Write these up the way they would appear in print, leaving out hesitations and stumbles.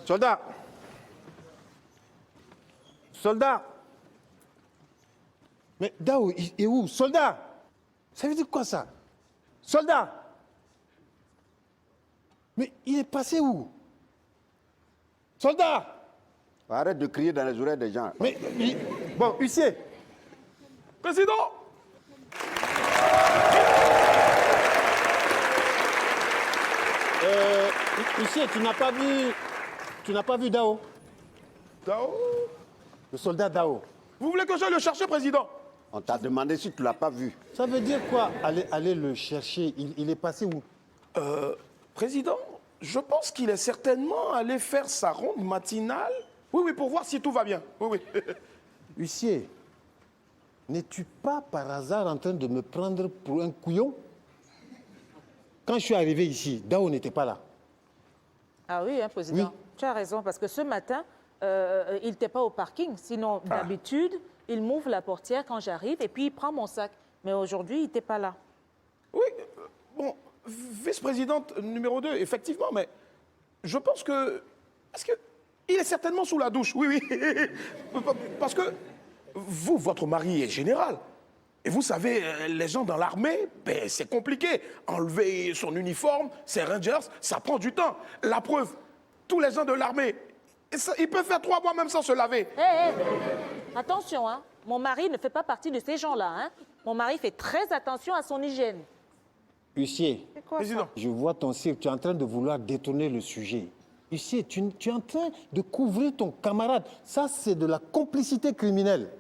Soldat. Soldat. Mais Dao, il est où? Soldat. Ça veut dire quoi ça? Soldat. Mais il est passé où? Soldat. Arrête de crier dans les oreilles des gens. Bon, huissier. Président! Huissier, tu n'as pas vu Dao? Dao? Le soldat Dao. Vous voulez que j'aille le chercher, président? On t'a demandé si tu ne l'as pas vu. Ça veut dire quoi? Allez le chercher. Il est passé où? Président, je pense qu'il est certainement allé faire sa ronde matinale. Oui, pour voir si tout va bien. Oui. Huissier, n'es-tu pas par hasard en train de me prendre pour un couillon? Quand je suis arrivé ici, Dao n'était pas là. Ah oui, hein, président. Oui. Tu as raison, parce que ce matin, il n'était pas au parking. Sinon, d'habitude, il m'ouvre la portière quand j'arrive et puis il prend mon sac. Mais aujourd'hui, il n'était pas là. Oui, bon, vice-présidente numéro 2, effectivement, mais je pense que... Est-ce que... Il est certainement sous la douche, oui. Parce que vous, votre mari est général. Et vous savez, les gens dans l'armée, ben, c'est compliqué. Enlever son uniforme, ses rangers, ça prend du temps. La preuve, tous les gens de l'armée, ils peuvent faire 3 mois même sans se laver. Attention, hein. Mon mari ne fait pas partie de ces gens-là. Hein. Mon mari fait très attention à son hygiène. Huissier, C'est quoi Président. ça? je vois ton cirque, tu es en train de vouloir détourner le sujet. Huissier, tu es en train de couvrir ton camarade. Ça, c'est de la complicité criminelle.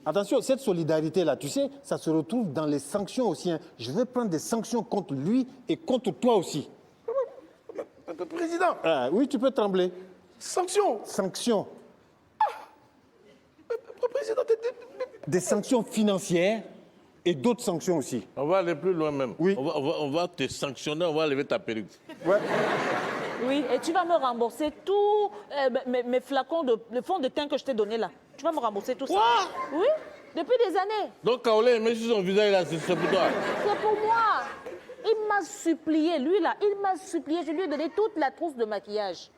Attention, cette solidarité-là, tu sais, ça se retrouve dans les sanctions aussi. Hein. Je vais prendre des sanctions contre lui et contre toi aussi. Président, Oui, tu peux trembler. sanction. Sanctions. Président, Des sanctions financières et d'autres sanctions aussi. On va aller plus loin même. Oui. On va te sanctionner, on va enlever ta perruque. Ouais. Oui, et tu vas me rembourser tous mes flacons de fond de teint que je t'ai donné là. Tu vas me rembourser tout ça. Quoi? Oui, depuis des années. Donc Kaolé, même sur son visage là, c'est pour toi. C'est pour moi. Il m'a supplié, lui là, il m'a supplié. Je lui ai donné toute la trousse de maquillage.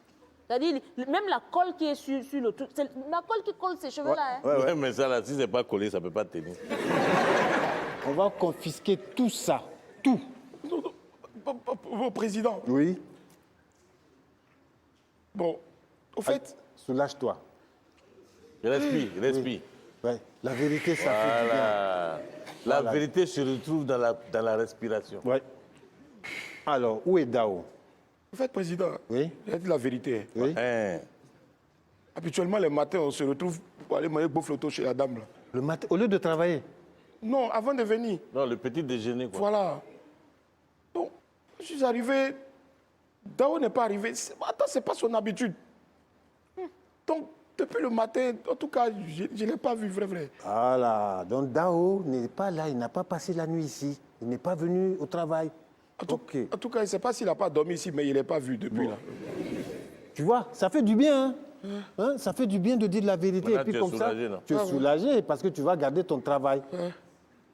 C'est-à-dire, même la colle qui est sur le truc, c'est la colle qui colle ses cheveux là. Hein. Ouais, mais ça là, si c'est pas collé, ça peut pas tenir. On va confisquer tout ça. Tout. Vos président. Oui. Bon, au fait, Soulage-toi. Respire. Ouais. La vérité, ça fait du bien. Voilà. La vérité se retrouve dans la respiration. Ouais. Alors, où est Dao? au fait, président, Oui. j'ai dit la vérité. Oui. Hein. Habituellement, les matins, on se retrouve pour aller manger bofloto chez la dame. Là. Le matin, au lieu de travailler. Non, avant de venir. Non, le petit déjeuner, quoi. Voilà. Bon, je suis arrivé. Dao n'est pas arrivé. Attends, c'est pas son habitude. Donc, depuis le matin, en tout cas, je ne l'ai pas vu, vrai. Voilà. Donc Dao n'est pas là, il n'a pas passé la nuit ici. Il n'est pas venu au travail. En tout cas, je ne sais pas s'il n'a pas dormi ici, mais il n'est pas vu depuis là. Tu vois, ça fait du bien. Hein, ça fait du bien de dire la vérité. Voilà, et puis tu es comme soulagé, ça, non? tu es soulagé parce que tu vas garder ton travail.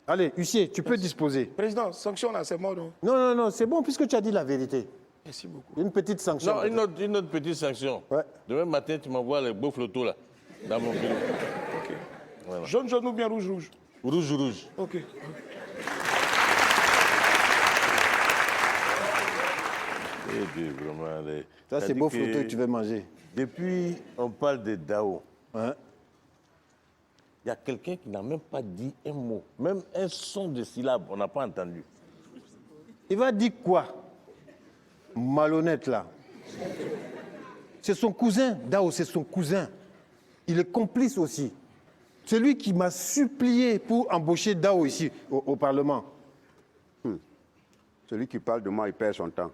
Allez, huissier, tu peux disposer. Président, sanction là, c'est mort, non? Non, c'est bon puisque tu as dit la vérité. Merci beaucoup. Une petite sanction. Non, une autre petite sanction. Ouais. Demain matin, tu m'envoies les beaux photos là, dans mon bureau. Ok. Voilà. Jaune ou bien rouge? Rouge. Ok. Eh bien, vraiment, Ça, t'as c'est dit beau que photo que tu veux manger. Depuis, on parle de Dao. Hein? Il y a quelqu'un qui n'a même pas dit un mot, même un son de syllabe, on n'a pas entendu. Il va dire quoi? Malhonnête là. C'est son cousin, Dao, c'est son cousin. Il est complice aussi. C'est lui qui m'a supplié pour embaucher Dao ici au Parlement. Celui qui parle de moi, il perd son temps.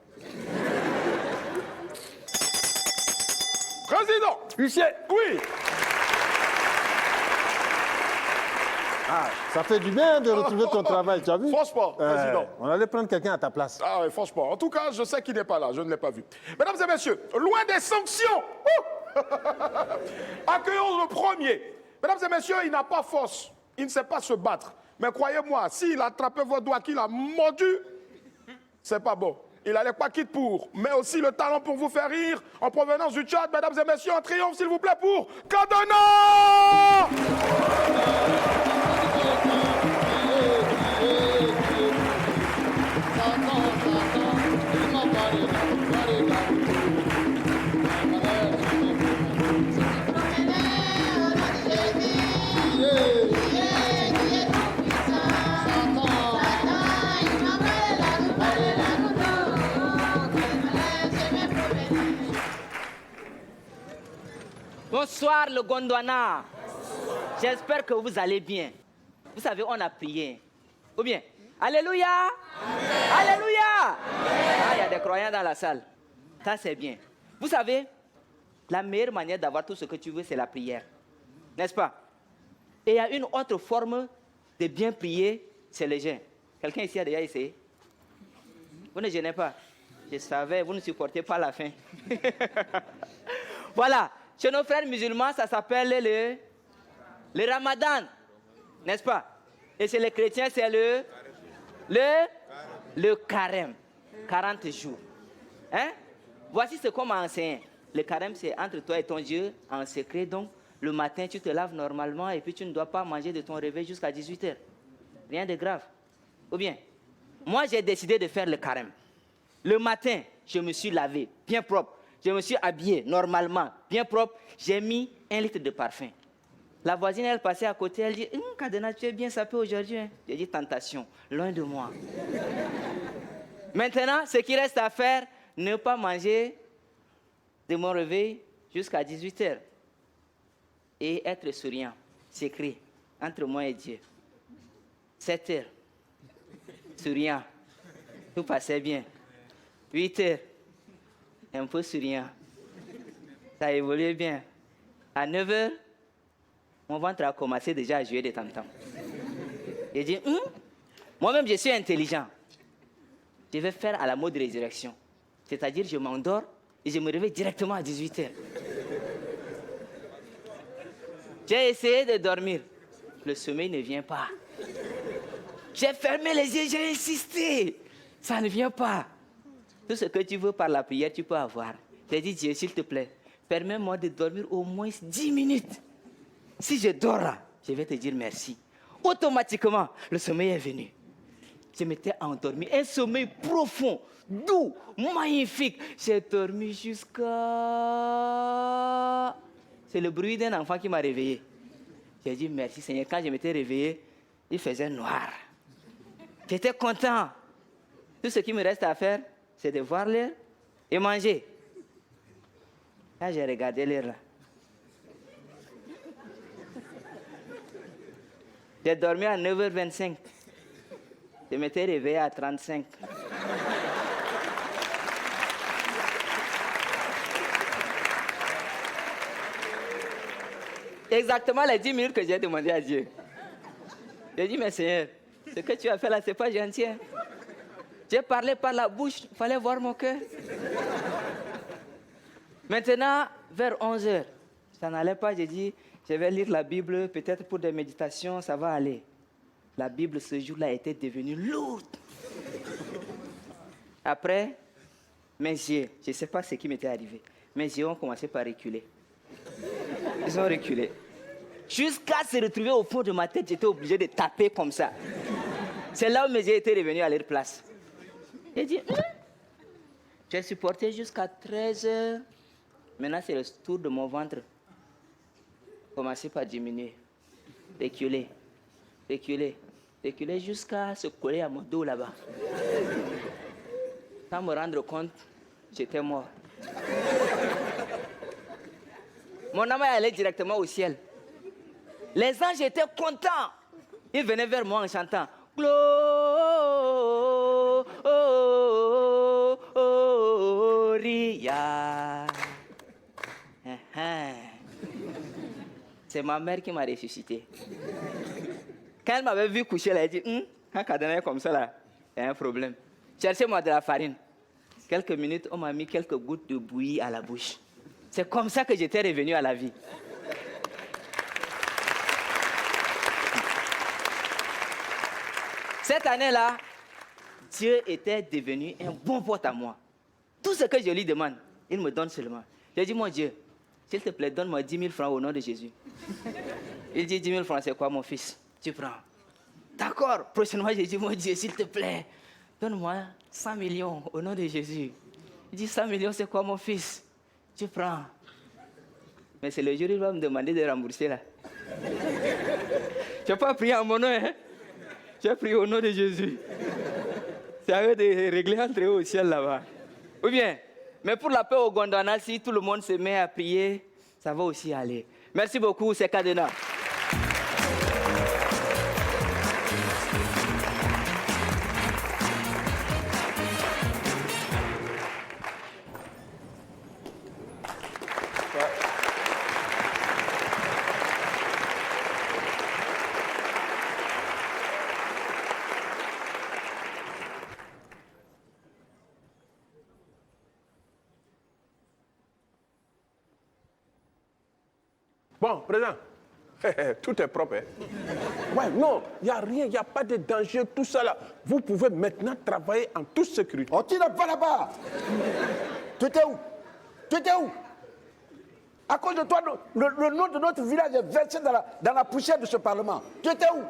Président! Huissier! Oui! Ah, ça fait du bien de retrouver ton travail, tu as vu? Franchement, président. On allait prendre quelqu'un à ta place. Ah oui, franchement. En tout cas, je sais qu'il n'est pas là. Je ne l'ai pas vu. Mesdames et messieurs, loin des sanctions, accueillons le premier. Mesdames et messieurs, il n'a pas force. Il ne sait pas se battre. Mais croyez-moi, s'il a attrapé vos doigts, qu'il a mordu, c'est pas bon. Il a les paquets pour, mais aussi le talent pour vous faire rire, en provenance du Tchad, mesdames et messieurs, en triomphe, s'il vous plaît, pour Kadana! Bonsoir le Gondwana. J'espère que vous allez bien. Vous savez, on a prié. Ou bien, Alléluia. Alléluia. Ah, il y a des croyants dans la salle. Ça, c'est bien. Vous savez, la meilleure manière d'avoir tout ce que tu veux, c'est la prière. N'est-ce pas? Et il y a une autre forme de bien prier, c'est le jeûne. Quelqu'un ici a déjà essayé? Vous ne jeûnez pas? Je savais, vous ne supportez pas la faim. Voilà. Chez nos frères musulmans, ça s'appelle le Ramadan, n'est-ce pas? Et chez les chrétiens, c'est le carême, 40 jours. Hein? Voici ce qu'on m'a enseigné. Le carême, c'est entre toi et ton Dieu en secret. Donc, le matin, tu te laves normalement et puis tu ne dois pas manger de ton réveil jusqu'à 18h. Rien de grave. Ou bien, moi, j'ai décidé de faire le carême. Le matin, je me suis lavé, bien propre. Je me suis habillé normalement, bien propre. J'ai mis 1 litre de parfum. La voisine, elle passait à côté, elle dit « Kadena, tu es bien sapé aujourd'hui. Hein? » J'ai dit « Tentation, loin de moi. » Maintenant, ce qui reste à faire, ne pas manger de mon réveil jusqu'à 18h. Et être souriant, secret, entre moi et Dieu. 7h, souriant, tout passait bien. 8h, un peu souriant. Ça a évolué bien. À 9h, mon ventre a commencé déjà à jouer des tam-tams. J'ai dit, moi-même je suis intelligent. Je vais faire à la mode de résurrection. C'est-à-dire, je m'endors et je me réveille directement à 18h. J'ai essayé de dormir. Le sommeil ne vient pas. J'ai fermé les yeux, j'ai insisté. Ça ne vient pas. Tout ce que tu veux par la prière, tu peux avoir. J'ai dit, Dieu, s'il te plaît, permets-moi de dormir au moins 10 minutes. Si je dors là, je vais te dire merci. Automatiquement, le sommeil est venu. Je m'étais endormi. Un sommeil profond, doux, magnifique. J'ai dormi jusqu'à... C'est le bruit d'un enfant qui m'a réveillé. J'ai dit merci Seigneur. Quand je m'étais réveillé, il faisait noir. J'étais content. Tout ce qui me reste à faire, c'est de voir l'heure et manger. Là, j'ai regardé l'heure là. J'ai dormi à 9h25. Je m'étais réveillé à 35. Exactement les 10 minutes que j'ai demandé à Dieu. J'ai dit, mais Seigneur, ce que tu as fait là, c'est pas gentil. Hein? J'ai parlé par la bouche, il fallait voir mon cœur. Maintenant, vers 11h, ça n'allait pas, j'ai dit, je vais lire la Bible, peut-être pour des méditations, ça va aller. La Bible, ce jour-là, était devenue lourde. Après, mes yeux, je ne sais pas ce qui m'était arrivé, mes yeux ont commencé par reculer. Ils ont reculé. Jusqu'à se retrouver au fond de ma tête, j'étais obligé de taper comme ça. C'est là où mes yeux étaient revenus à leur place. J'ai dit, j'ai supporté jusqu'à 13h. Maintenant, c'est le tour de mon ventre. Commencer par diminuer. Reculer. Reculer. Reculer jusqu'à se coller à mon dos là-bas. Sans me rendre compte, j'étais mort. Mon âme est allée directement au ciel. Les anges étaient contents. Ils venaient vers moi en chantant Gloria. C'est ma mère qui m'a ressuscité. Quand elle m'avait vu coucher, elle a dit quand Kadena est comme ça, là, il y a un problème. Cherchez-moi de la farine. Quelques minutes, on m'a mis quelques gouttes de bouillie à la bouche. C'est comme ça que j'étais revenu à la vie. Cette année-là, Dieu était devenu un bon pote à moi. Tout ce que je lui demande, il me donne seulement. J'ai dit, mon Dieu, s'il te plaît, donne-moi 10 000 francs au nom de Jésus. Il dit, 10 000 francs, c'est quoi, mon fils? Tu prends. D'accord. Prochainement, j'ai dit, mon Dieu, s'il te plaît, donne-moi 100 millions au nom de Jésus. Il dit, 100 millions, c'est quoi, mon fils? Tu prends. Mais c'est le jour où il va me demander de rembourser, là. Je n'ai pas prié en mon nom, hein. J'ai prié au nom de Jésus. C'est à eux de régler entre eux au ciel, là-bas. Ou bien, mais pour la paix au Gondwana, si tout le monde se met à prier, ça va aussi aller. Merci beaucoup, c'est Kadena. Bon, président, tout est propre. Hein? Ouais, non, il n'y a rien, il n'y a pas de danger, tout ça là. Vous pouvez maintenant travailler en toute sécurité. Oh, tu n'es pas là-bas. Tu étais où? Tu étais où? À cause de toi, le nom de notre village est versé dans la poussière de ce Parlement. Tu étais où?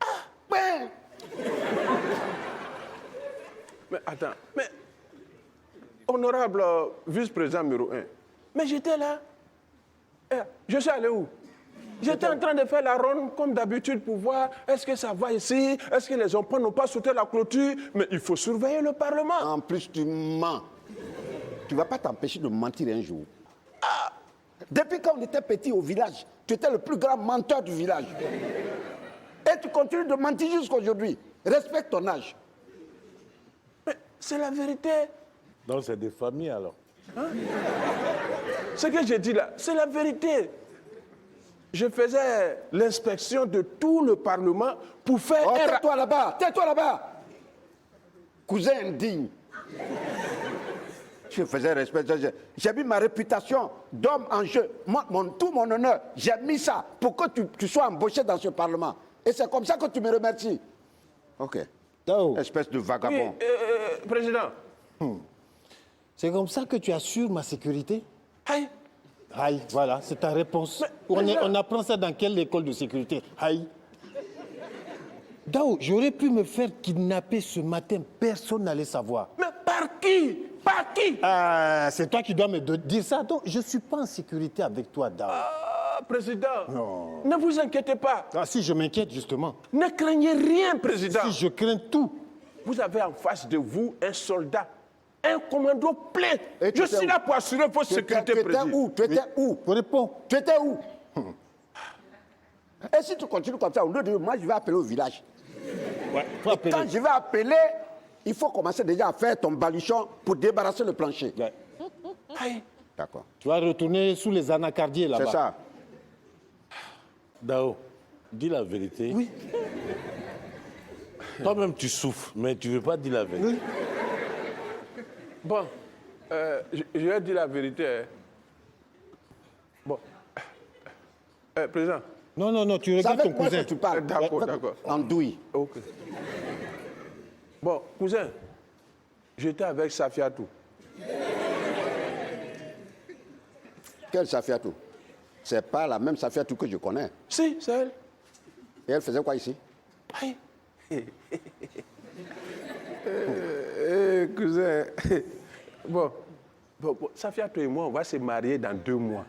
Ah, ben. Mais attends, mais honorable vice-président numéro 1, mais j'étais là. Je suis allé où? J'étais en train de faire la ronde comme d'habitude pour voir est-ce que ça va ici, est-ce que les enfants n'ont pas sauté la clôture, mais il faut surveiller le Parlement. En plus, tu mens. Tu ne vas pas t'empêcher de mentir un jour. Ah, depuis quand on était petit au village, tu étais le plus grand menteur du village. Et tu continues de mentir jusqu'à aujourd'hui. Respecte ton âge. Mais c'est la vérité. Donc c'est des familles alors. Hein? Ce que j'ai dit là, c'est la vérité. Je faisais l'inspection de tout le Parlement pour faire... Oh, tais-toi là-bas, tais-toi là-bas. Cousin indigne. Je faisais respect. J'ai mis ma réputation d'homme en jeu. Tout mon honneur, j'ai mis ça pour que tu sois embauché dans ce Parlement. Et c'est comme ça que tu me remercies. Ok. Dao, Espèce de vagabond. Oui, président. c'est comme ça que tu assures ma sécurité? Aïe. Aïe, voilà, c'est ta réponse. On apprend ça dans quelle école de sécurité? Aïe. Dao, j'aurais pu me faire kidnapper ce matin, personne n'allait savoir. Mais par qui? Par qui? Ah, c'est toi qui dois me dire ça. Donc, je ne suis pas en sécurité avec toi, Dao. Ah, président. Non. Ne vous inquiétez pas. Ah, si, je m'inquiète, justement. Ne craignez rien, président. Si, je crains tout. Vous avez en face de vous un soldat, un commando plein. Et tu Je étais suis où? là pour assurer votre sécurité, Tu étais président. où? Tu étais où? Réponds. Tu étais où? Et si tu continues comme ça, au lieu de moi, je vais appeler au village. Ouais, faut appeler. Quand je vais appeler, il faut commencer déjà à faire ton baluchon pour débarrasser le plancher. Ouais. Aïe. D'accord. Tu vas retourner sous les anacardiers là-bas. C'est ça. Dao, dis la vérité. Oui. Toi-même, tu souffres, mais tu ne veux pas dire la vérité. Oui. Bon, je vais dire la vérité. Hein. Bon. Président. Non, non, non, tu C'est regardes ton avec moi cousin. que tu parles. D'accord, d'accord. Andouille. Ok. Bon, cousin, j'étais avec Safiatou. Quelle Safiatou? C'est pas la même Safiatou que je connais. Si, c'est elle. Et elle faisait quoi ici? Aïe. Cousin. Bon, Safiatou et moi, on va se marier dans 2 mois.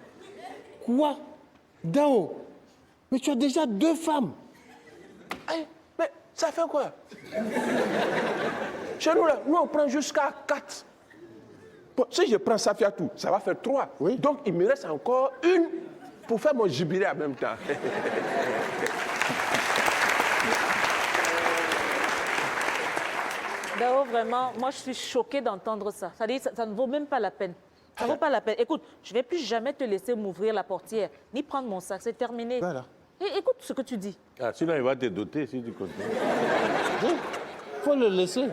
Quoi? Dao, mais tu as déjà 2 femmes. Aïe, mais ça fait quoi? Chez nous, là, nous, on prend jusqu'à 4. Bon, si je prends Safiatou, ça va faire 3. Oui. Donc, il me reste encore 1 pour faire mon jubilé en même temps. Dao, vraiment, moi je suis choquée d'entendre ça. Ça dit, ça ne vaut même pas la peine. Ça ne vaut pas la peine. Écoute, je ne vais plus jamais te laisser m'ouvrir la portière, ni prendre mon sac, c'est terminé. Voilà. Et écoute ce que tu dis. Ah, sinon, il va te doter si tu continues. Il faut le laisser.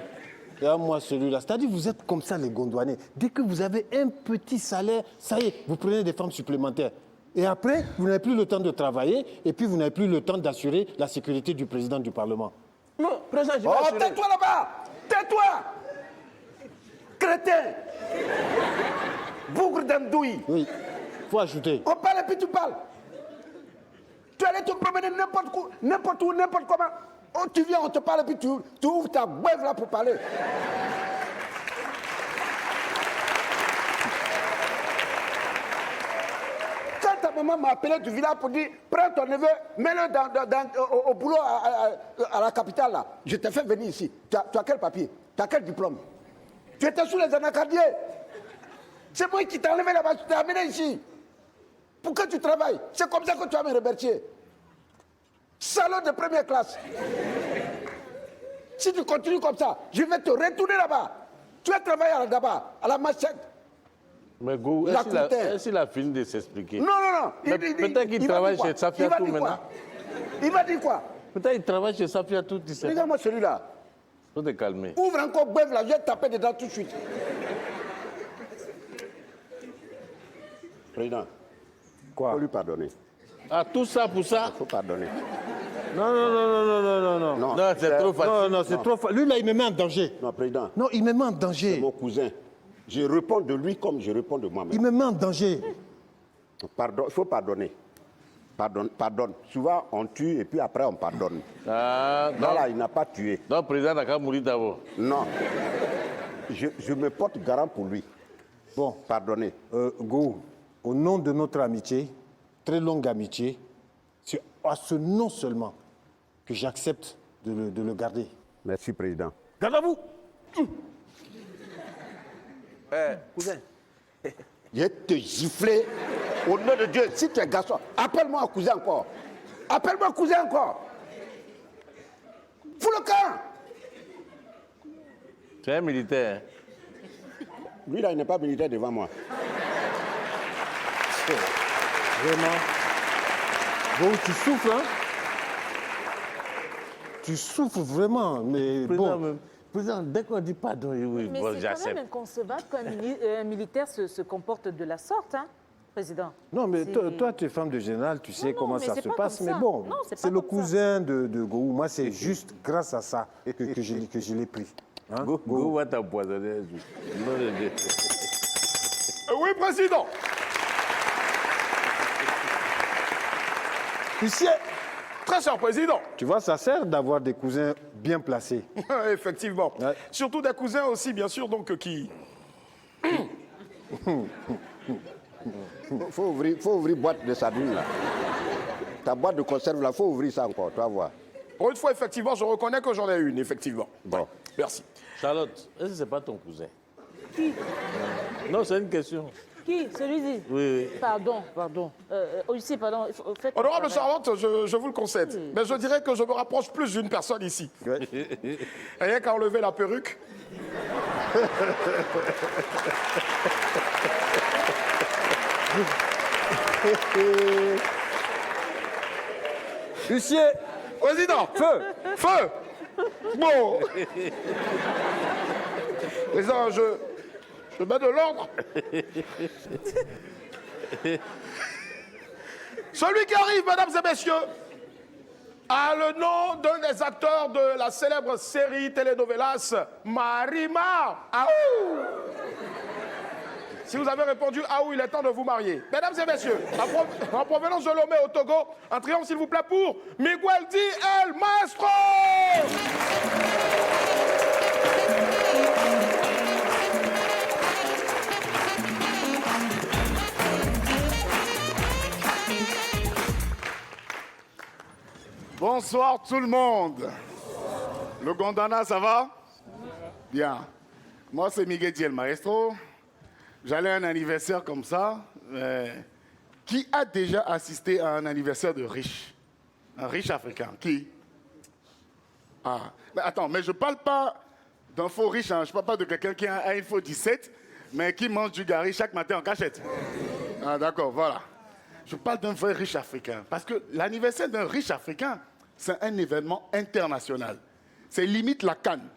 Regarde-moi celui-là. C'est-à-dire, vous êtes comme ça, les Gondwanais. Dès que vous avez un petit salaire, ça y est, vous prenez des femmes supplémentaires. Et après, vous n'avez plus le temps de travailler, et puis vous n'avez plus le temps d'assurer la sécurité du président du Parlement. Non, président, je vais Oh, assurer. tais-toi là-bas. Tais-toi. Crétin. Bougre d'andouille. Oui, faut ajouter. On parle et puis tu parles. Tu allais te promener n'importe où, n'importe comment. Oh, tu viens, on te parle et puis tu ouvres ta bouève là pour parler. Quand ta maman m'a appelé du village pour dire prends ton neveu, mets-le au boulot à la capitale là. Je t'ai fait venir ici. Tu as quel papier? Tu as quel diplôme? Tu étais sous les anacardiers. C'est moi qui t'ai enlevé là-bas, tu t'es amené ici. Pour que tu travailles. C'est comme ça que tu as mes Robertier. Salaud de première classe. Si tu continues comme ça, je vais te retourner là-bas. Tu vas travailler là-bas, à la machette. Mais Go, La est-ce qu'il a fini de s'expliquer? Non, non, non. Mais peut-être qu'il il va travaille dire quoi? chez Safia Il va Tout dire maintenant. quoi? Il va dire quoi? Peut-être qu'il travaille chez Safia Tout, tu sais. Regarde-moi celui-là. Faut te calmer. Ouvre encore bœuf là, je vais te taper dedans tout de suite. Président, Quoi? faut lui pardonner. Ah, tout ça pour ça? Faut pardonner. Non, non, non, non, non, non, non, non. Non, c'est trop facile. Non, non, c'est trop facile. Lui, là, il me met en danger. Non, président, Non, il me met en c'est danger. mon cousin. Je réponds de lui comme je réponds de moi-même. Il me met en danger. Pardon, il faut pardonner. Pardonne. Souvent, on tue et puis après, on pardonne. Ah, non. Là, il n'a pas tué. Donc, président n'a qu'à mourir d'abord. Non. Je me porte garant pour lui. Bon, Pardonnez. Go, au nom de notre amitié, très longue amitié, c'est à ce nom seulement que j'accepte de le garder. Merci, président. Garde à vous. Cousin. Je vais te gifler au nom de Dieu. Si tu es garçon, appelle-moi cousin encore. Appelle-moi cousin encore. Fous le camp. C'est un militaire. Lui, là, il n'est pas militaire devant moi. Vraiment. Go, tu souffres, hein? Tu souffres vraiment, mais Président, bon. président, dès qu'on dit pardon, oui, Mais bon, c'est quand j'accepte. même inconcevable qu'un militaire se comporte de la sorte, hein, président. Non, mais C'est- toi, tu es femme de général, tu sais non, comment mais ça c'est se pas passe. comme Mais ça. bon, Non, c'est c'est pas le comme ça. cousin de Gou. Moi, c'est juste grâce à ça que je l'ai pris. Hein? Go va t'empoisonner un jour. Non, de Dieu. Oui, président. Ici, Très cher président. tu vois, ça sert d'avoir des cousins bien placés. Effectivement. Ouais. Surtout des cousins aussi, bien sûr, donc qui... Faut ouvrir boîte de sardines là. Ta boîte de conserve là, faut ouvrir ça encore, tu vas voir. Pour une fois, effectivement, je reconnais que j'en ai une, effectivement. Bon. Merci. Charlotte, est-ce que c'est pas ton cousin? Non, c'est une question. Qui? Celui-ci? Oui, oui. Pardon. Ici, pardon. Faites Honorable votre travail. Charlotte, je vous le concède. Mais je dirais que je me rapproche plus d'une personne ici. Rien qu'à enlever la perruque. Huissier, Président, feu. feu. Bon. Président, je mets de l'ordre. Celui qui arrive, mesdames et messieurs, a le nom d'un des acteurs de la célèbre série telenovelas Marimar. Aou! Si vous avez répondu Aou, il est temps de vous marier. Mesdames et messieurs, en provenance de Lomé au Togo, un triomphe s'il vous plaît pour Miguel Di El Maestro. Bonsoir tout le monde. Le Gondana, ça va? Bien. Moi, c'est Miguel Di El Maestro. J'allais à un anniversaire comme ça. Qui a déjà assisté à un anniversaire de riche? Un riche africain. Qui? Ah. Mais attends, mais je parle pas d'un faux riche. Hein. Je parle pas de quelqu'un qui a un iPhone 17, mais qui mange du gari chaque matin en cachette. Ah, d'accord, voilà. Je parle d'un vrai riche africain. Parce que l'anniversaire d'un riche africain, c'est un événement international. C'est limite la Cannes.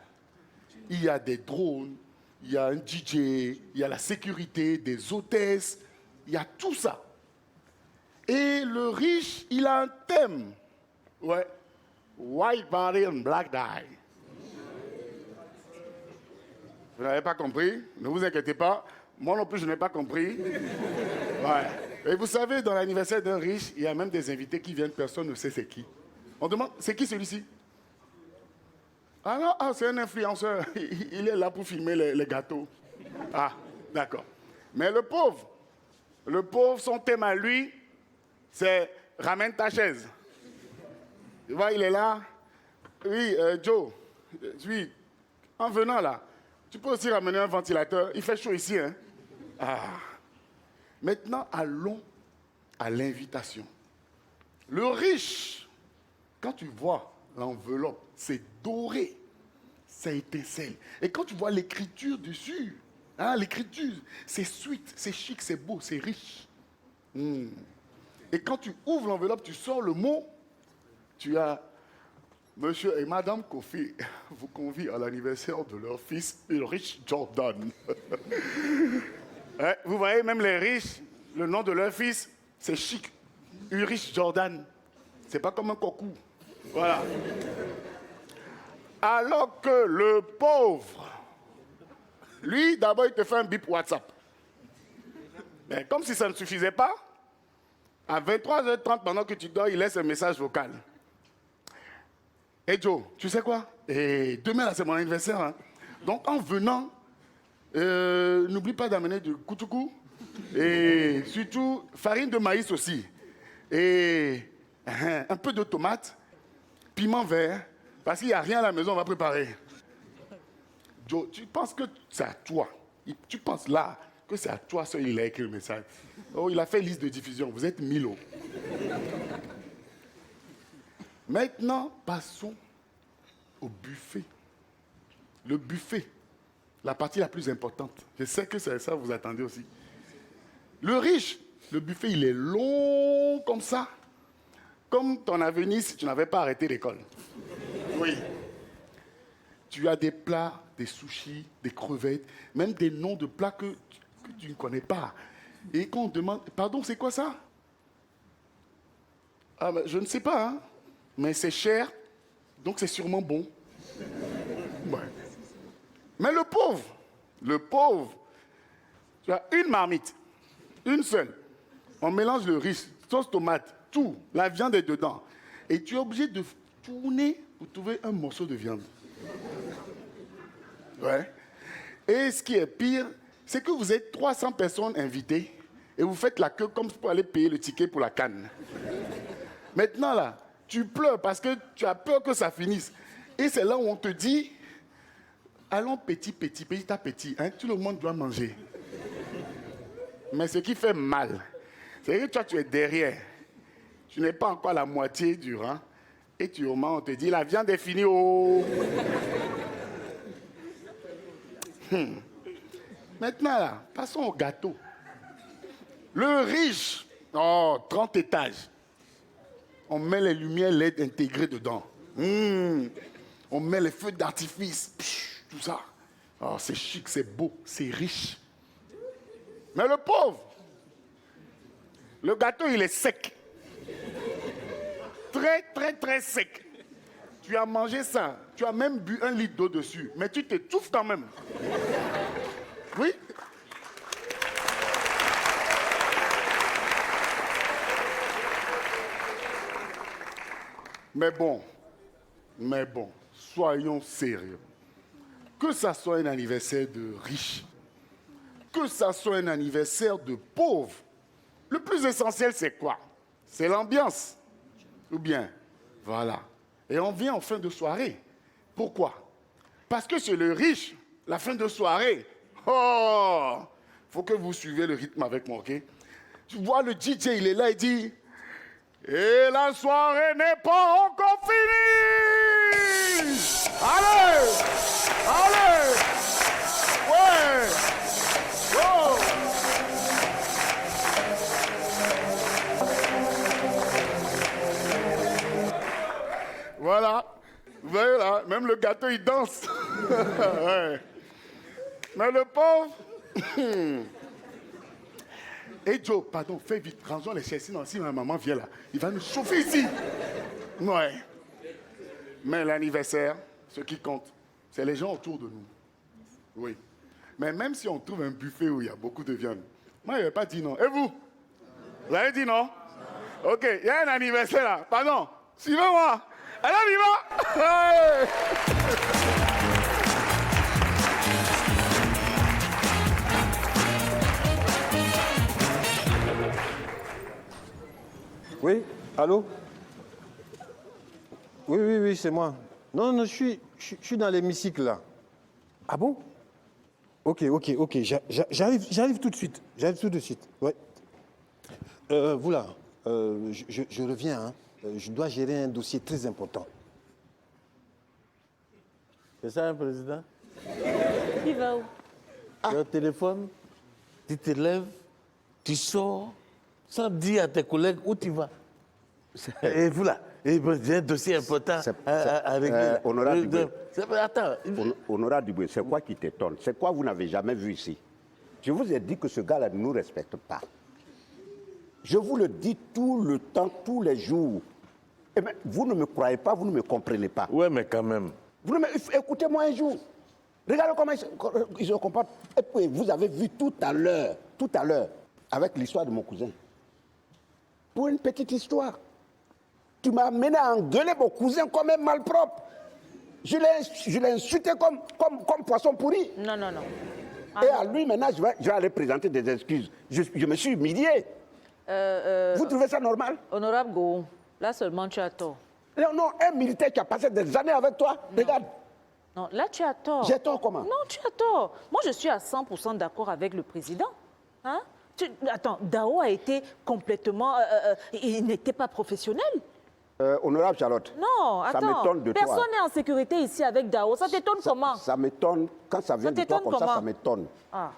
Il y a des drones, il y a un DJ, il y a la sécurité, des hôtesses, il y a tout ça. Et le riche, il a un thème. Ouais. white body and black die. Vous n'avez pas compris? Ne vous inquiétez pas. Moi non plus, je n'ai pas compris. Ouais. Et vous savez, dans l'anniversaire d'un riche, il y a même des invités qui viennent, personne ne sait c'est qui. On demande, c'est qui celui-ci? Ah non, c'est un influenceur. Il est là pour filmer les gâteaux. Ah, d'accord. Mais le pauvre, son thème à lui, c'est ramène ta chaise. Tu vois, il est là. Oui, Joe, oui, en venant là, tu peux aussi ramener un ventilateur. Il fait chaud ici, hein? Ah. Maintenant, allons à l'invitation. Le riche, quand tu vois l'enveloppe, c'est doré, ça étincelle. Et quand tu vois l'écriture dessus, hein, l'écriture, c'est sweet, c'est chic, c'est beau, c'est riche. Et quand tu ouvres l'enveloppe, tu sors le mot, tu as Monsieur et Madame Kofi vous convient à l'anniversaire de leur fils, Ulrich Jordan. Ouais, vous voyez, même les riches, le nom de leur fils, c'est chic. Ulrich Jordan. C'est pas comme un cocou. Voilà. Alors que le pauvre, lui, d'abord, il te fait un bip WhatsApp. Mais comme si ça ne suffisait pas, à 23h30, pendant que tu dors, il laisse un message vocal. Hey Joe, tu sais quoi? Et demain, là, c'est mon anniversaire. Hein. Donc, en venant, n'oublie pas d'amener du koutoukou. Et surtout, farine de maïs aussi. Et un peu de tomate, piment vert. Parce qu'il n'y a rien à la maison, on va préparer. Joe, tu penses que c'est à toi. Tu penses là que c'est à toi seul il a écrit le message. Oh, il a fait liste de diffusion. Vous êtes Milo. Maintenant, passons au buffet. Le buffet, la partie la plus importante. Je sais que c'est ça vous attendez aussi. Le riche, le buffet, il est long comme ça. Comme ton avenir si tu n'avais pas arrêté l'école. Oui. Tu as des plats, des sushis, des crevettes, même des noms de plats que tu ne connais pas. Et quand on demande, pardon, c'est quoi ça? Ah, ben, je ne sais pas, hein. Mais c'est cher, donc c'est sûrement bon. Ouais. Mais le pauvre, tu as une marmite, une seule. On mélange le riz, sauce tomate, tout, la viande est dedans. Et tu es obligé de tourner pour trouver un morceau de viande. Ouais. Et ce qui est pire, c'est que vous êtes 300 personnes invitées et vous faites la queue comme pour aller payer le ticket pour la canne. Maintenant là, tu pleures parce que tu as peur que ça finisse. Et c'est là où on te dit, allons petit à petit. Hein, tout le monde doit manger. Mais ce qui fait mal, c'est que toi, tu es derrière. Tu n'es pas encore à la moitié du rang. Et tu au moment, on te dit, la viande est finie. Oh. Maintenant, là, passons au gâteau. Le riche, 30 étages. On met les lumières LED intégrées dedans. On met les feux d'artifice. Tout ça. Oh, c'est chic, c'est beau, c'est riche. Mais le pauvre, le gâteau, il est sec. Très sec. Tu as mangé ça. Tu as même bu 1 litre d'eau dessus. Mais tu t'étouffes quand même. Oui. Mais bon, soyons sérieux. Que ça soit un anniversaire de riche, que ça soit un anniversaire de pauvre, le plus essentiel, c'est quoi? C'est l'ambiance. Ou bien, voilà. Et on vient en fin de soirée. Pourquoi? Parce que chez le riche, la fin de soirée, faut que vous suivez le rythme avec moi, ok? Tu vois, le DJ, il est là, il dit... Et la soirée n'est pas encore finie. Allez, ouais, oh. Voilà, vous voyez là, même le gâteau il danse. Ouais. Mais le pauvre. Hey Joe, pardon, fais vite, rangeons les chaises, sinon si ma maman vient là, il va nous chauffer ici. Ouais. Mais l'anniversaire, ce qui compte, c'est les gens autour de nous. Oui. Mais même si on trouve un buffet où il y a beaucoup de viande, moi, je ne vais pas dire non. Et vous? Vous avez dit non? Ok, il y a un anniversaire là. Pardon. Suivez-moi. Alors, on y va. Hey. Oui, allô? Oui, oui, oui, c'est moi. Non, non, je suis dans l'hémicycle là. Ah bon? Ok, ok, ok, j'arrive tout de suite. J'arrive tout de suite, ouais. Voilà, je reviens, hein. Je dois gérer un dossier très important. C'est ça, un président? Il va où? Tu as un téléphone, tu te lèves, tu sors, sans dire à tes collègues où tu vas. Et voilà, j'ai un dossier important à régler. Honorable Dubé. Attends. Honorable Dubé, c'est quoi qui t'étonne? C'est quoi vous n'avez jamais vu ici? Je vous ai dit que ce gars-là ne nous respecte pas. Je vous le dis tout le temps, tous les jours. Eh bien, vous ne me croyez pas, vous ne me comprenez pas. Ouais, mais quand même. Écoutez-moi un jour. Regardez comment ils se comportent. Et puis, vous avez vu tout à l'heure, avec l'histoire de mon cousin. Pour une petite histoire. Tu m'as amené à engueuler mon cousin comme un malpropre. Je l'ai insulté comme poisson pourri. Non, non, non. Et à lui, maintenant, je vais aller présenter des excuses. Je me suis humilié. Vous trouvez ça normal? Honorable Gou, là seulement tu as tort. Non, non, un militaire qui a passé des années avec toi, regarde. Non, là tu as tort. J'ai tort comment? Non, tu as tort. Moi, je suis à 100% d'accord avec le président. Hein? Attends, Dao a été complètement... il n'était pas professionnel. Honorable Charlotte. Non, ça attends. m'étonne de toi. Personne n'est en sécurité ici avec Dao. Ça t'étonne comment? Ça m'étonne. Quand ça vient de toi comme ça m'étonne. Ah.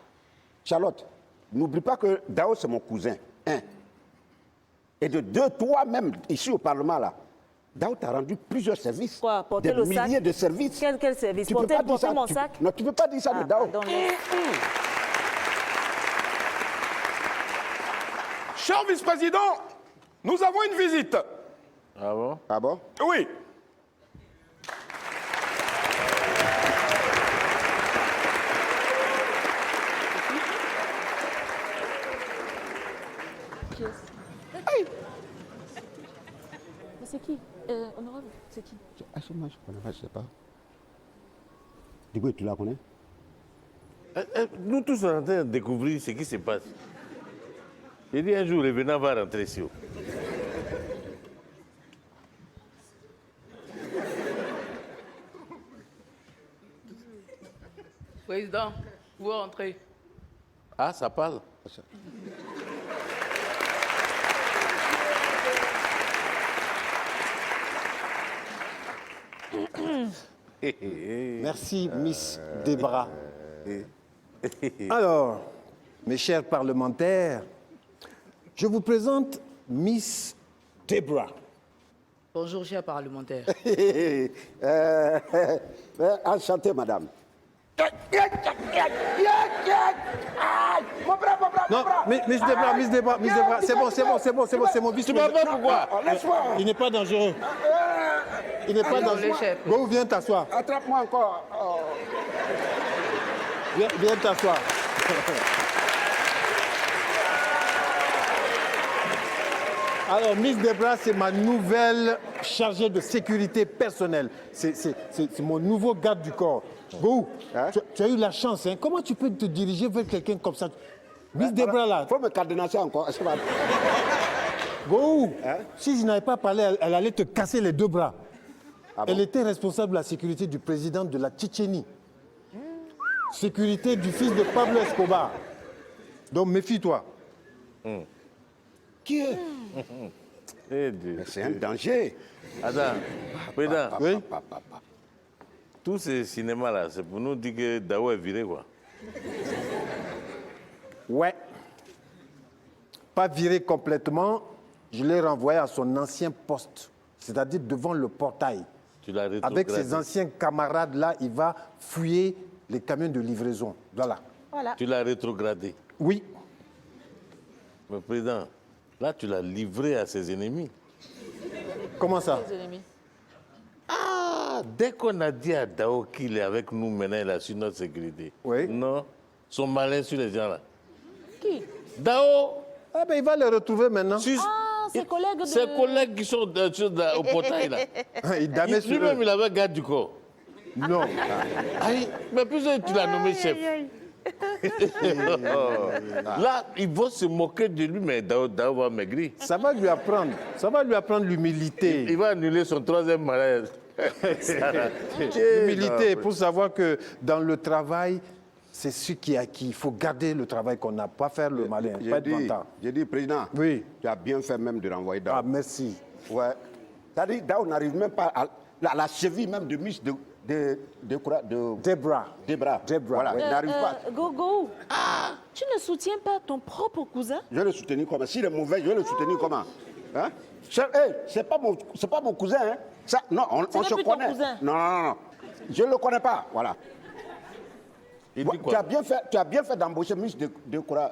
Charlotte, n'oublie pas que Dao, c'est mon cousin. Hein? Et de deux, toi-même, ici au Parlement, là, Dao t'a rendu plusieurs services. Quoi? Porter des le sac? milliers de services. Quel service? Tu peux pas dire Porter ça, mon sac? Non, tu ne peux pas dire ça de Dao. Pardon, Cher vice-président, nous avons une visite. Ah bon? Ah bon? Oui. Mais c'est qui? Honorable, c'est qui? Ah, moi, je ne connais pas, je ne sais pas. Diboué, tu la connais? Nous tous sommes en train de découvrir ce qui se passe. J'ai dit un jour, le venant va rentrer ici. Président, vous rentrez. Ah, ça parle. Merci, Miss Debra. Alors, mes chers parlementaires, je vous présente Miss Debra. Bonjour, cher parlementaire. Enchanté, madame. Non, Miss Debra, c'est mon vice. Tu m'as pas pourquoi? Laisse-moi. Il n'est pas dangereux. Il n'est pas dangereux. chef. Go, viens t'asseoir. Attrape-moi encore. Oh. Viens t'asseoir. Alors, Miss Debra, c'est ma nouvelle chargée de sécurité personnelle. C'est mon nouveau garde du corps. Go, Hein? tu as eu la chance. Hein? Comment tu peux te diriger vers quelqu'un comme ça? Miss Debra, là. Il faut me cadenasser encore. Go, Hein? si je n'avais pas parlé, elle allait te casser les deux bras. Ah bon? Elle était responsable de la sécurité du président de la Tchétchénie. Sécurité du fils de Pablo Escobar. Donc méfie-toi. Qui est? Eh Dieu. C'est un danger. Attends, président, Oui. tout ce cinéma-là, c'est pour nous dire que Dao est viré, quoi. Ouais. Pas viré complètement, je l'ai renvoyé à son ancien poste, c'est-à-dire devant le portail. Tu l'as rétrogradé. Avec ses anciens camarades-là, il va fouiller les camions de livraison. Voilà. Voilà. Tu l'as rétrogradé. Oui. Mais président, là, tu l'as livré à ses ennemis. Comment ça? Les ennemis. dès qu'on a dit à Dao qu'il est avec nous maintenant, il assure notre sécurité. Oui. Non, sont malins sur les gens là. Qui? Dao, Ah ben il va les retrouver maintenant. Ah, ses collègues de... ses collègues qui sont au portail là. Il damait sur Lui-même, eux. il avait garde du corps. Non. Aïe, mais plus tu l'as nommé chef. Là, ils vont se moquer de lui, mais Dao va maigrir. Ça va lui apprendre. Ça va lui apprendre l'humilité. Il va annuler son 3e mariage. L'humilité pour savoir que dans le travail, c'est ce qui est acquis. Il faut garder le travail qu'on n'a, pas faire le malin, pas être mentant. J'ai dit, président, Oui. tu as bien fait même de renvoyer Dao. Ah, merci. Ouais. C'est-à-dire, Dao n'arrive même pas à la cheville même de Miss de Debra. Debra. Voilà, oui. il n'arrive pas. Gogo, tu ne soutiens pas ton propre cousin? Je vais le soutenir comment? S'il est mauvais, je vais le soutenir comment? Hein? C'est pas mon cousin. Hein? Ça, non, on n'est se plus ton connaît. cousin. Non. Je ne le connais pas. Voilà. Il dit Tu quoi? as bien fait d'embaucher Miss Debra.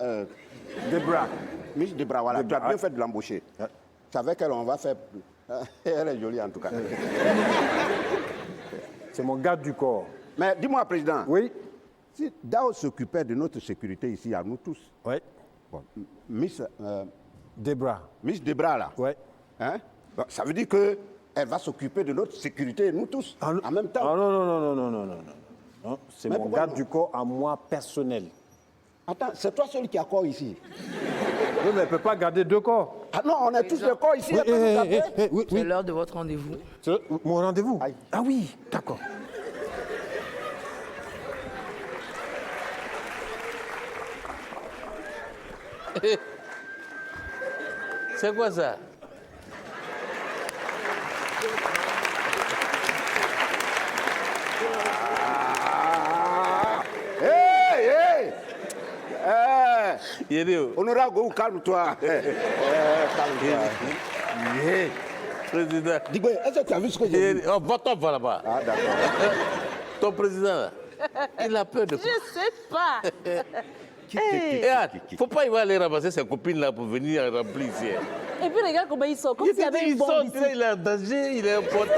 Miss Debra, voilà. Debra. Tu as bien fait de l'embaucher. C'est avec elle, on va faire. Elle est jolie en tout cas. C'est mon garde du corps. Mais dis-moi, président. Oui. Si Dao s'occupait de notre sécurité ici, à nous tous, Oui. bon, Miss Debra. Debra, là, Oui. hein, bon, ça veut dire qu'elle va s'occuper de notre sécurité, nous tous, en même temps. Ah non. Non, c'est Mais mon pourquoi garde non? du corps à moi personnel. Attends, c'est toi seul qui a corps ici. Oui, mais elle ne peut pas garder 2 corps. Ah non, on est tous des corps ici. elle peut nous taper. Oui, C'est l'heure de votre rendez-vous. Mon rendez-vous. Aïe. Ah oui, d'accord. C'est quoi ça? Hey! Yério. Honorable, calme-toi. Calme-toi. Président. Dis-moi, est-ce que tu as vu ce que j'ai dit? Oh, va-t'en, va là-bas. Ah, d'accord. Ton président, là, il a peur de quoi? Je sais pas. Faut pas y aller ramasser ses copines là pour venir remplir ici. Et puis regarde comment il sort, comme s'il y avait une Ils bombe sont, ici. il est en danger, il est important.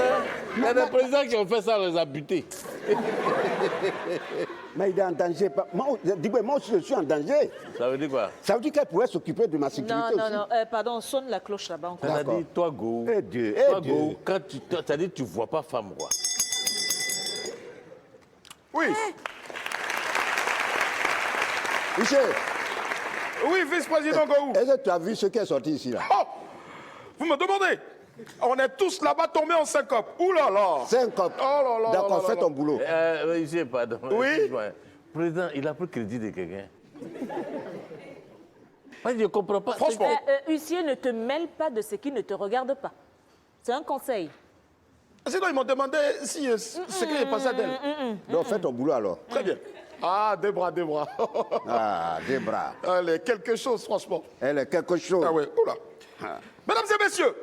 Il y a des présidents qui ont fait ça, on les a butés. Mais il est en danger. Dis-moi, moi aussi je suis en danger. Ça veut dire quoi? Ça veut dire qu'elle pourrait s'occuper de ma sécurité aussi. Non, pardon, sonne la cloche là-bas encore. Ça veut dire, toi, Go, Eh Dieu, toi, eh Dieu. Go, quand ça dit tu vois pas femme roi. Oui, Michel, oui, vice-président Gohou. est-ce que tu as vu ce qui est sorti ici là? Oh, vous me demandez? On est tous là-bas tombés en syncope. Ouh là là. C'est un cop. Oh là là D'accord, là fais là ton là. boulot. Ici, pardon. Oui. Excuse-moi. Président, il a pris crédit de quelqu'un. Moi, je ne comprends pas. Franchement. Huissier, ne te mêle pas de ce qui ne te regarde pas. C'est un conseil. Sinon, ils m'ont demandé si ce qui est passé à d'elle. Donc fais ton boulot alors. Très bien. Ah, des bras. Ah, des bras. Allez, quelque chose, franchement. Elle est quelque chose. Ah ouais, oula. Mesdames et messieurs,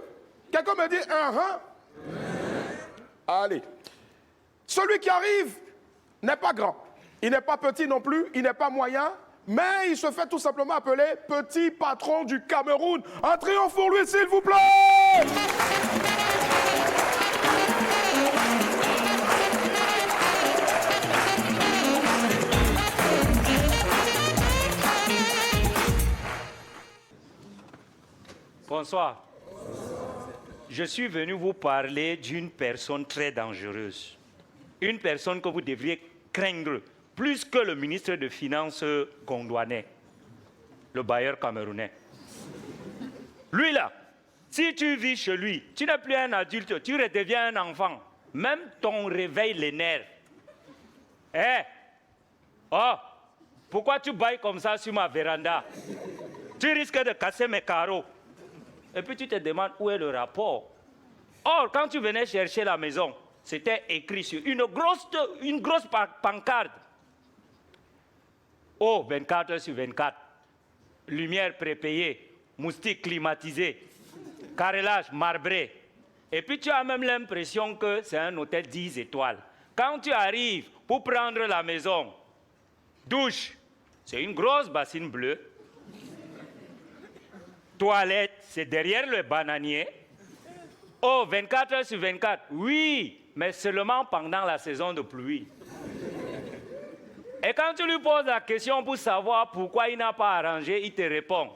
quelqu'un me dit Allez. Celui qui arrive n'est pas grand. Il n'est pas petit non plus, il n'est pas moyen, mais il se fait tout simplement appeler petit patron du Cameroun. Un triomphe pour lui, s'il vous plaît. Bonsoir. Je suis venu vous parler d'une personne très dangereuse. Une personne que vous devriez craindre plus que le ministre des Finances gondouanais, le bailleur camerounais. Lui là, si tu vis chez lui, tu n'es plus un adulte, tu redeviens un enfant. Même ton réveil l'énerve. Oh, pourquoi tu bailles comme ça sur ma véranda? Tu risques de casser mes carreaux. Et puis tu te demandes où est le rapport. Or, quand tu venais chercher la maison, c'était écrit sur une grosse pancarte. Oh, 24 heures sur 24. Lumière prépayée, moustiques climatisés, carrelage marbré. Et puis tu as même l'impression que c'est un hôtel 10 étoiles. Quand tu arrives pour prendre la maison, douche, c'est une grosse bassine bleue. Toilette, c'est derrière le bananier. Oh, 24 heures sur 24. Oui, mais seulement pendant la saison de pluie. Et quand tu lui poses la question pour savoir pourquoi il n'a pas arrangé, il te répond,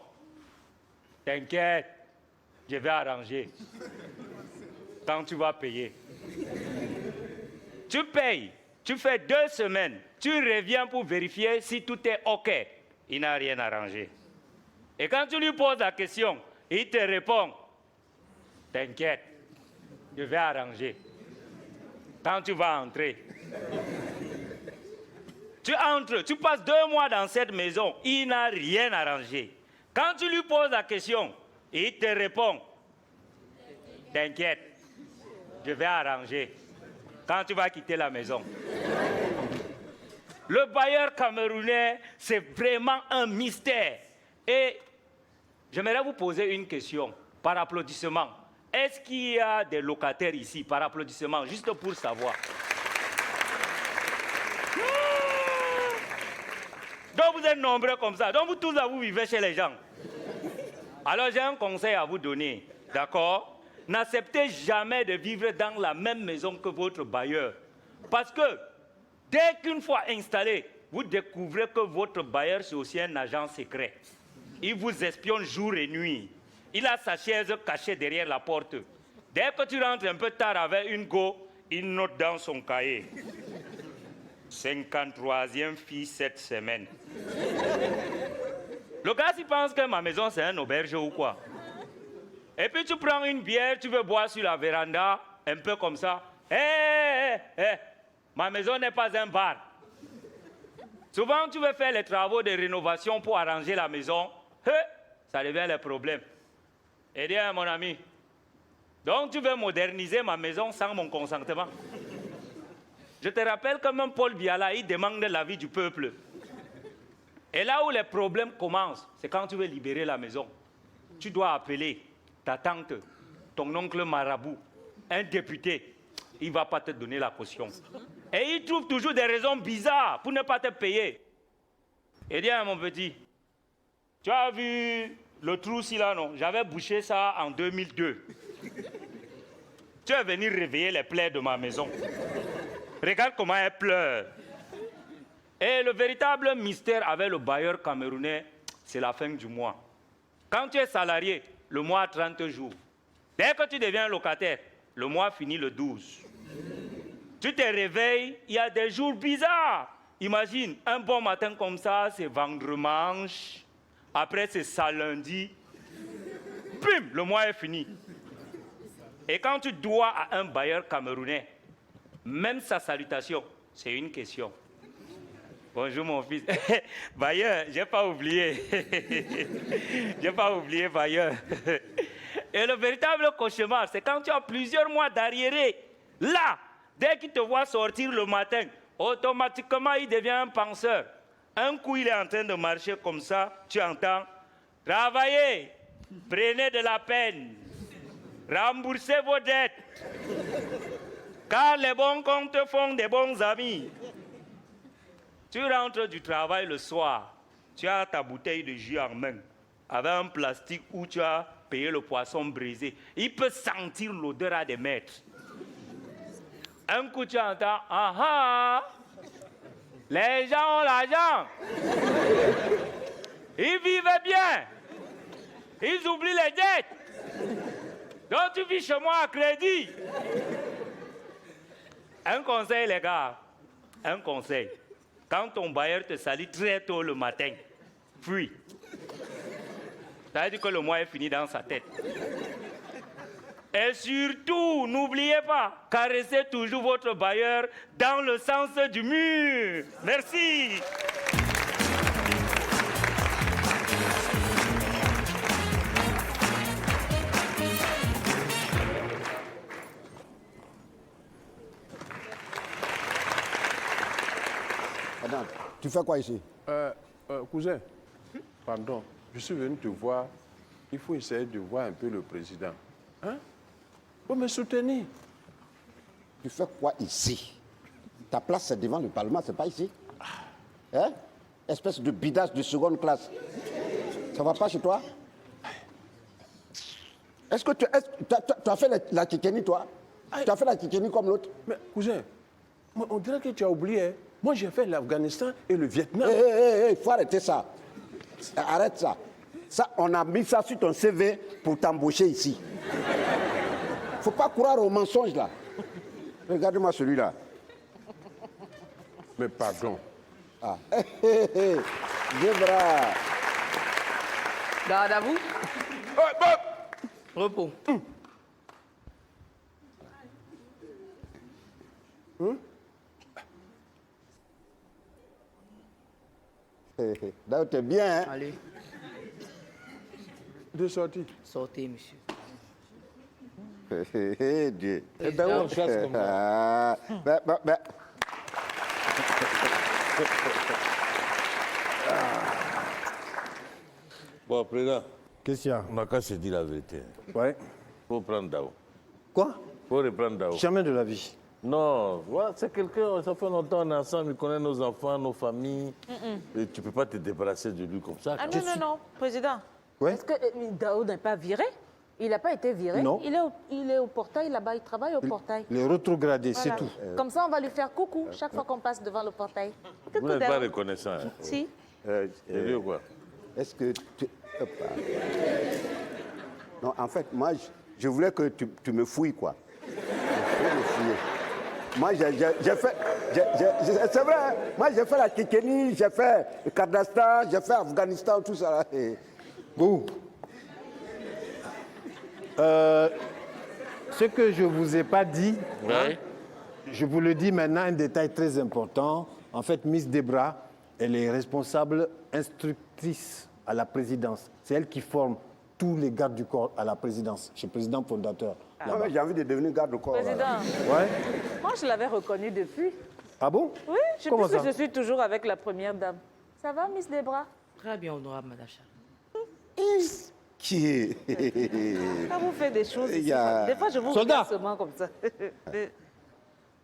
t'inquiète, je vais arranger. Quand tu vas payer. Tu payes, tu fais 2 semaines, tu reviens pour vérifier si tout est OK. Il n'a rien arrangé. Et quand tu lui poses la question, il te répond, t'inquiète, je vais arranger. Quand tu vas entrer, tu entres, tu passes 2 mois dans cette maison, il n'a rien arrangé. Quand tu lui poses la question, il te répond, t'inquiète, je vais arranger. Quand tu vas quitter la maison. Le bailleur camerounais, c'est vraiment un mystère. Et j'aimerais vous poser une question par applaudissement. Est-ce qu'il y a des locataires ici par applaudissement, juste pour savoir? Donc vous êtes nombreux comme ça. Donc vous tous là, vous vivez chez les gens. Alors j'ai un conseil à vous donner, d'accord? N'acceptez jamais de vivre dans la même maison que votre bailleur. Parce que dès qu'une fois installé, vous découvrez que votre bailleur, c'est aussi un agent secret. Il vous espionne jour et nuit. Il a sa chaise cachée derrière la porte. Dès que tu rentres un peu tard avec une go, il note dans son cahier. 53e fille cette semaine. Le gars, il pense que ma maison, c'est un auberge ou quoi. Et puis tu prends une bière, tu veux boire sur la véranda, un peu comme ça. Ma maison n'est pas un bar. Souvent, tu veux faire les travaux de rénovation pour arranger la maison. Ça devient le problème. Eh bien, mon ami, donc tu veux moderniser ma maison sans mon consentement. Je te rappelle que même Paul Biala, il demande l'avis du peuple. Et là où les problèmes commencent, c'est quand tu veux libérer la maison. Tu dois appeler ta tante, ton oncle marabout, un député. Il ne va pas te donner la caution. Et il trouve toujours des raisons bizarres pour ne pas te payer. Eh bien, mon petit, tu as vu le trou ici là, non? J'avais bouché ça en 2002. Tu es venu réveiller les plaies de ma maison. Regarde comment elle pleure. Et le véritable mystère avec le bailleur camerounais, c'est la fin du mois. Quand tu es salarié, le mois a 30 jours. Dès que tu deviens locataire, le mois finit le 12. Tu te réveilles, il y a des jours bizarres. Imagine, un bon matin comme ça, c'est vendredi. Après, c'est ça lundi. Bim, le mois est fini. Et quand tu dois à un bailleur camerounais, même sa salutation, c'est une question. Bonjour mon fils. Bailleur, je n'ai pas oublié. Je n'ai pas oublié, bailleur. Et le véritable cauchemar, c'est quand tu as plusieurs mois d'arriéré. Là, dès qu'il te voit sortir le matin, automatiquement, il devient un penseur. Un coup, il est en train de marcher comme ça, tu entends. Travaillez, prenez de la peine, remboursez vos dettes. Car les bons comptes font des bons amis. Tu rentres du travail le soir, tu as ta bouteille de jus en main, avec un plastique où tu as payé le poisson brisé. Il peut sentir l'odeur à des mètres. Un coup, tu entends, ah ah, les gens ont l'argent. Ils vivent bien. Ils oublient les dettes. Donc tu vis chez moi à crédit. Un conseil, les gars, un conseil. Quand ton bailleur te salue très tôt le matin, fuis. Ça veut dire que le mois est fini dans sa tête. Et surtout, n'oubliez pas, caressez toujours votre bailleur dans le sens du mur. Merci. Adam, tu fais quoi ici? Cousin, pardon, je suis venu te voir. Il faut essayer de voir un peu le président. Hein? Faut me soutenir. Tu fais quoi ici? Ta place, c'est devant le Parlement, c'est pas ici. Hein? Espèce de bidasse de seconde classe. Ça va pas chez toi? Est-ce que tu as fait la Tchétchénie, toi? Tu as fait la Tchétchénie comme l'autre. Mais cousin, on dirait que tu as oublié. Hein. Moi, j'ai fait l'Afghanistan et le Vietnam. Il faut arrêter ça. Arrête ça. Ça, on a mis ça sur ton CV pour t'embaucher ici. Faut pas croire aux mensonges là. Regarde-moi celui-là. Mais pardon. Ah. Deux bras. Garde à vous. Repos. Donc, t'es bien, hein? Allez, Deux sorties. sortez, monsieur. Dieu. Et ben, on chasse comme ça. Ah, ben. Bon, président, Qu'est-ce qu'il y a? on n'a qu'à se dire la vérité. Ouais. Faut prendre Dao. Quoi? Faut reprendre Dao. Jamais de la vie. Non, ouais, c'est quelqu'un, ça fait longtemps qu'on est ensemble, il connaît nos enfants, nos familles. Et tu ne peux pas te débarrasser de lui comme ça. Ah quand non, non, président. Ouais. Est-ce que Dao n'est pas viré? Il n'a pas été viré. Non. Il est au portail là-bas, il travaille au portail. Les rétrogradés, c'est Voilà. tout. Comme ça, on va lui faire coucou chaque fois qu'on passe devant le portail. Vous Coucou, n'êtes pas Dao. reconnaissant. Hein. Si. Sérieux, quoi. Est-ce que tu... Hop là. Non, en fait, moi, je voulais que tu me fouilles, quoi. Je voulais me fouiller. Moi, j'ai fait... c'est vrai, hein. Moi, j'ai fait la Tchétchénie, j'ai fait le Kurdistan, j'ai fait Afghanistan, tout ça. Là. Bon. Ce que je ne vous ai pas dit, Ouais. je vous le dis maintenant, un détail très important. En fait, Miss Debra, elle est responsable instructrice à la présidence. C'est elle qui forme tous les gardes du corps à la présidence. Je suis président fondateur. Ah ouais, j'ai envie de devenir garde de corps. Président, Voilà. Ouais. moi, je l'avais reconnu depuis. Ah bon? Oui, je Comment pense que ça? je suis toujours avec la première dame. Ça va, Miss Debra? Très bien, honorable Madame Charles. Qui est... Ça vous fait des choses Il ici. y a- Des fois, je vous Soldat. regarde seulement comme ça.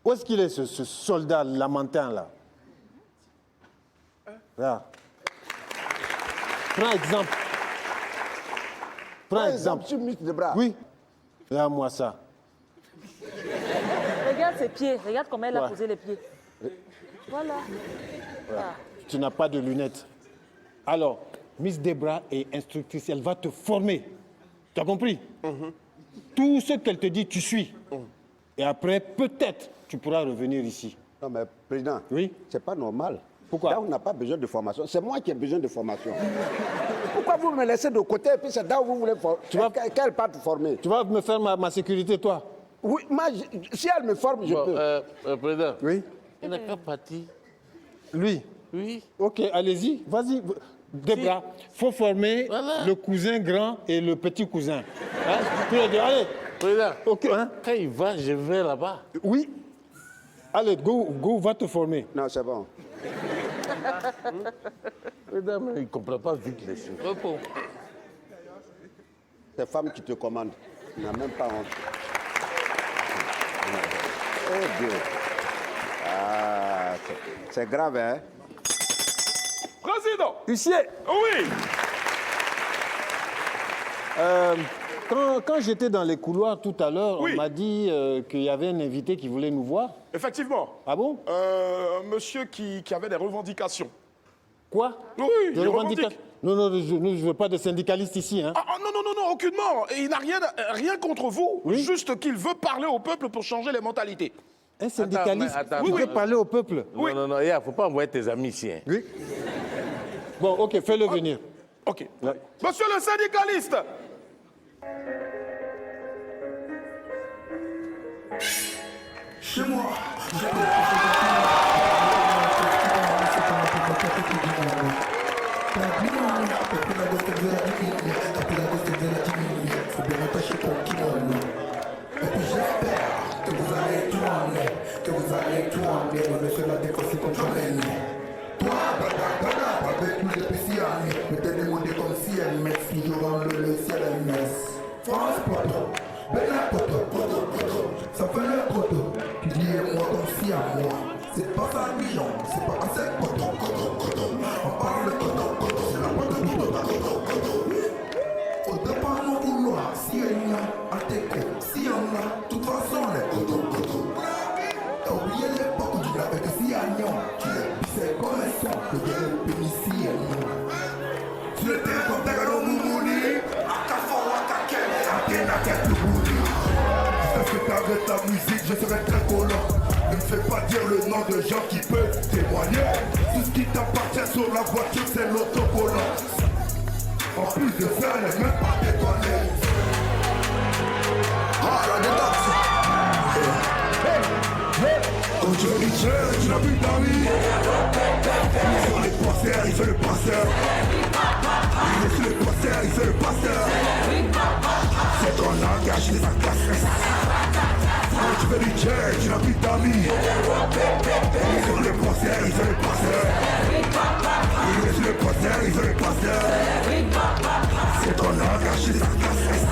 Où est-ce qu'il est, ce soldat lamentin, là? Là. Prends exemple. Prends Par exemple. exemple, sur Miss Debra. Oui. Regarde-moi ça. Regarde ses pieds. Regarde comment elle a Ouais. posé les pieds. Voilà. Ah. Tu n'as pas de lunettes. Alors, Miss Debra est instructrice, elle va te former. Tu as compris? Tout ce qu'elle te dit, tu suis. Et après, peut-être, tu pourras revenir ici. Non, mais président, Oui. c'est pas normal. Pourquoi? Là, on n'a pas besoin de formation. C'est moi qui ai besoin de formation. Pourquoi vous me laissez de côté et puis c'est là où vous voulez qu'elle parte former? Tu vas me faire ma sécurité, toi? Oui, moi, si elle me forme, je Bon, peux. président, Oui. il n'a qu'à partir. Lui? Oui. Ok, allez-y, vas-y. Debra, il faut former Voilà. le cousin grand et le petit cousin. Hein? Tu vas dire, allez. Président, Ok, hein? quand il va, je vais là-bas. Oui. Allez, go, va te former. Non, c'est bon. Président, mais il ne comprend pas vite les choses. Repos. C'est femme qui te commande. Tu n'as même pas honte. Oh Dieu. Ah, c'est grave, hein? Président, Huissier, oui. quand j'étais dans les couloirs tout à l'heure, Oui. on m'a dit qu'il y avait un invité qui voulait nous voir. Effectivement. Ah bon? Un monsieur qui avait des revendications. Quoi? Oui, Des il revendications? revendique. Non, je ne veux pas de syndicalistes ici. Hein. Ah, non, aucunement. Et il n'a rien contre vous, Oui. juste qu'il veut parler au peuple pour changer les mentalités. Un syndicaliste attends, qui oui, veut oui. parler au peuple. Oui. Non, il ne faut pas envoyer tes amis ici. Hein. Oui. Bon, ok, fais-le venir. Ok. Ouais. Monsieur le syndicaliste, Faut de pas nous vouloir, si elle y a, à tes coups, si y en a, toute façon les je serai très collant. Ne me fais pas dire le nom de gens qui peuvent témoigner. Tout ce qui t'appartient sur la voiture, c'est l'autocollant. En plus de ça, elle n'est même pas détoilée. Ah, la détente. Quand tu dis tu n'as plus d'amis. Il fait les passeurs, il fait le passeur. Il fait le passeur, il fait le passeur. C'est ton langage, les agresses. Quand tu fais du jet, tu n'as plus d'amis. Il fait le passeur, il fait le passeur. Il fait le passeur, il fait le passeur. C'est ton langage, les agresses.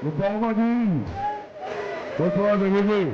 Le Parlement dit, bonsoir de lever.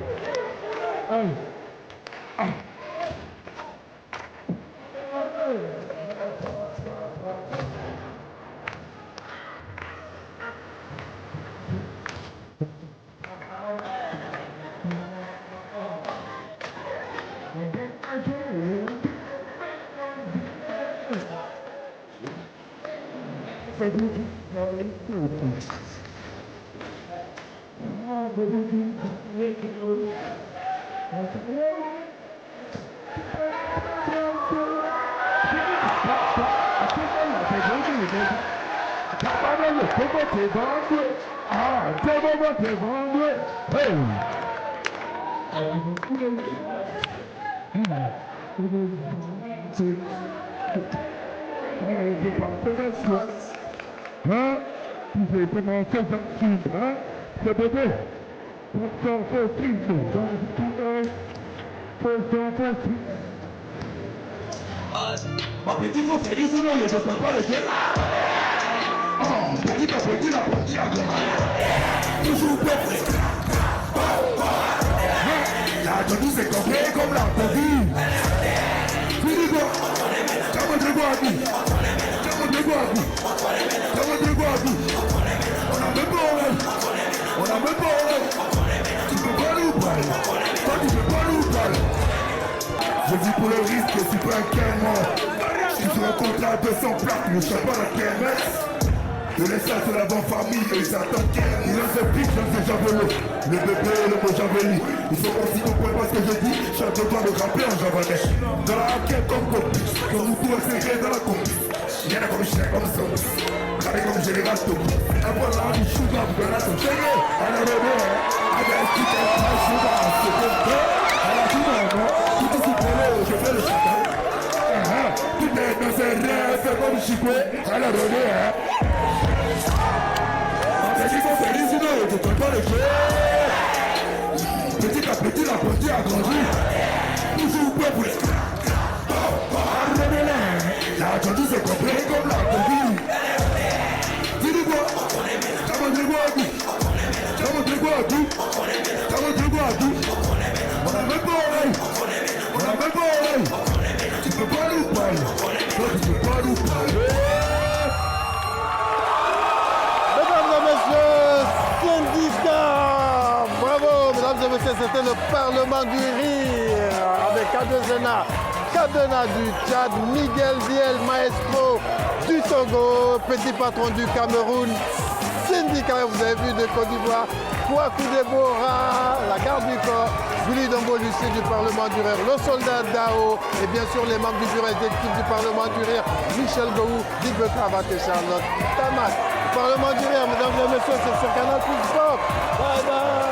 Je dis pour le risque, je suis pas inquiètement. Je suis sur un contrat de 200 plaques, ne sais pas la KMS. De l'essence de la bonne famille, et ils attendent qu'elle. Il en se pique dans ce javelot. Le bébé, le beau javeli. Il faut qu'on s'y comprenne pas ce que je dis. J'ai un devoir de rapper en javanais. Dans la raquette comme complice. Comme vous pouvez serrer dans la complice. Y'en a comme chien, comme ça. Carré comme général Togo. Un peu là, du sugar, vous donnez son chéri. Elle a le bon, elle a expliqué la sugar. C'est bon, elle a tout dans le monde. Tout est super, je fais le chacun. Tout est dans ses rêves, c'est comme Chico. Elle a le bon, petit pas le jeu. Petit à petit, la partie a grandi. Toujours prêt pour les la attendue s'est compris comme la Covid. Dis-lui quoi? Ça m'a dit quoi à tout? Ça m'a dit quoi à tout? Ça m'a dit quoi à tout? On a même pas oreille. On a même pas oreille. Tu peux pas nous parler. Toi, tu peux pas nous parler. Mesdames et messieurs, Syndicat! Bravo, mesdames et messieurs, c'était le Parlement du Rire avec Kadena du Tchad, Miguel Diel, maestro du Togo, petit patron du Cameroun, syndicat, vous avez vu, de Côte d'Ivoire, Kouakou Debora, la garde du corps, Willy Dombo Lucie du Parlement du Rire, le soldat Dao, et bien sûr les membres du bureau exécutif du Parlement du Rire, Michel Gou, Dick Cravate et Charlotte Tamat. Parlement du Rire, mesdames et messieurs, c'est sur Canal Plus Sport. Bye bye.